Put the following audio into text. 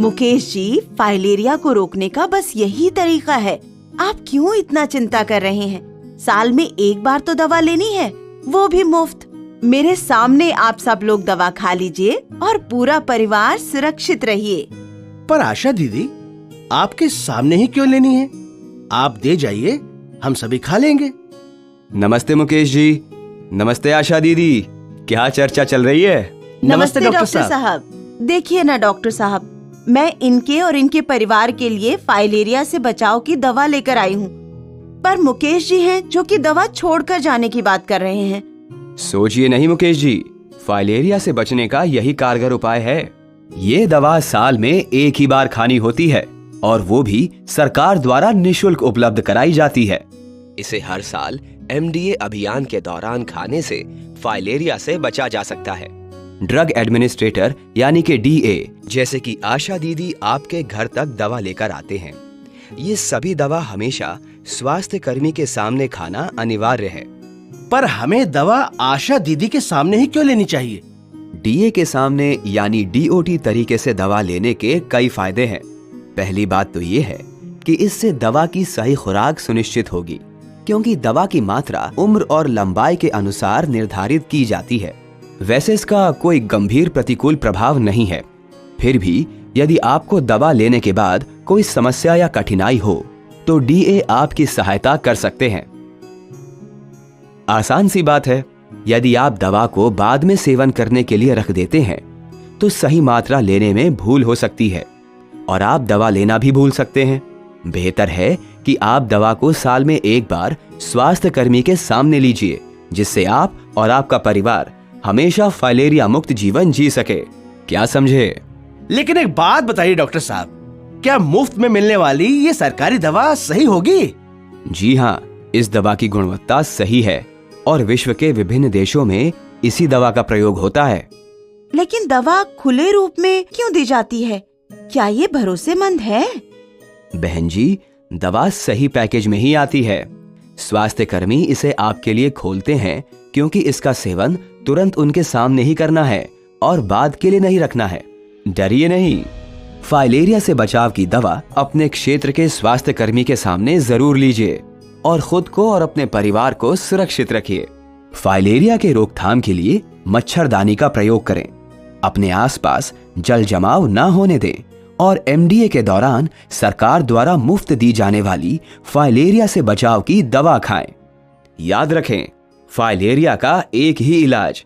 Mukesh ji, filaria को रोकने का बस यही तरीका है। आप क्यों इतना चिंता कर रहे हैं? साल में एक बार तो दवा लेनी है, वो भी मुफ्त। मेरे सामने आप सब लोग दवा खा लीजिए और पूरा परिवार सुरक्षित रहिए। पर आशा दीदी, आपके सामने ही क्यों लेनी है? आप दे जाइए, हम सभी खा लेंगे। नमस्ते मुकेश जी। नमस्ते आशा दीदी। क्या चर्चा चल रही है? नमस्ते डॉक्टर साहब। देखिए ना डॉक्टर साहब, मैं इनके और इनके परिवार के लिए फाइलेरिया से बचाव की दवा लेकर आई हूँ, पर मुकेश जी हैं जो कि दवा छोड़कर जाने की बात कर रहे हैं। सोचिए नहीं मुकेश जी, फाइलेरिया से बचने का यही कारगर उपाय है। ये दवा साल में एक ही बार खानी होती है और वो भी सरकार द्वारा निशुल्क उपलब्ध कराई जाती है। इसे हर साल एमडीए अभियान के दौरान खाने से फाइलेरिया से बचा जा सकता है। ड्रग एडमिनिस्ट्रेटर यानी कि डीए, जैसे कि आशा दीदी आपके घर तक दवा लेकर आते हैं। ये सभी दवा हमेशा स्वास्थ्य कर्मी के सामने खाना अनिवार्य है। पर हमें दवा आशा दीदी के सामने ही क्यों लेनी चाहिए? डीए के सामने यानी डीओटी तरीके से दवा लेने के कई फायदे हैं। पहली बात तो ये है कि इससे दवा की सही खुराक सुनिश्चित होगी, क्योंकि दवा की मात्रा उम्र और लंबाई के अनुसार निर्धारित की जाती है। वैसे इसका कोई गंभीर प्रतिकूल प्रभाव नहीं है। फिर भी यदि आपको दवा लेने के बाद कोई समस्या या कठिनाई हो तो डीए आपकी सहायता कर सकते हैं। आसान सी बात है, यदि आप दवा को बाद में सेवन करने के लिए रख देते हैं तो सही मात्रा लेने में भूल हो सकती है और आप दवा लेना भी भूल सकते हैं। बेहतर है कि आप दवा को साल में एक बार स्वास्थ्य कर्मी के सामने लीजिए, जिससे आप और आपका परिवार हमेशा फाइलेरिया मुक्त जीवन जी सके। क्या समझे? लेकिन एक बात बताइए डॉक्टर साहब, क्या मुफ्त में मिलने वाली ये सरकारी दवा सही होगी? जी हाँ, इस दवा की गुणवत्ता सही है और विश्व के विभिन्न देशों में इसी दवा का प्रयोग होता है। लेकिन दवा खुले रूप में क्यों दी जाती है? क्या ये भरोसेमंद है? बहन जी, दवा सही पैकेज में ही आती है। स्वास्थ्य कर्मी इसे आपके लिए खोलते हैं क्योंकि इसका सेवन तुरंत उनके सामने ही करना है और बाद के लिए नहीं रखना है। डरिए नहीं, फाइलेरिया से बचाव की दवा अपने क्षेत्र के स्वास्थ्य कर्मी के सामने जरूर लीजिए और खुद को और अपने परिवार को सुरक्षित रखिए। फाइलेरिया के रोकथाम के लिए मच्छरदानी का प्रयोग करें, अपने आसपास जल जमाव न होने दें और एमडीए के दौरान सरकार द्वारा मुफ्त दी जाने वाली फाइलेरिया से बचाव की दवा खाएं। याद रखें, फाइलेरिया का एक ही इलाज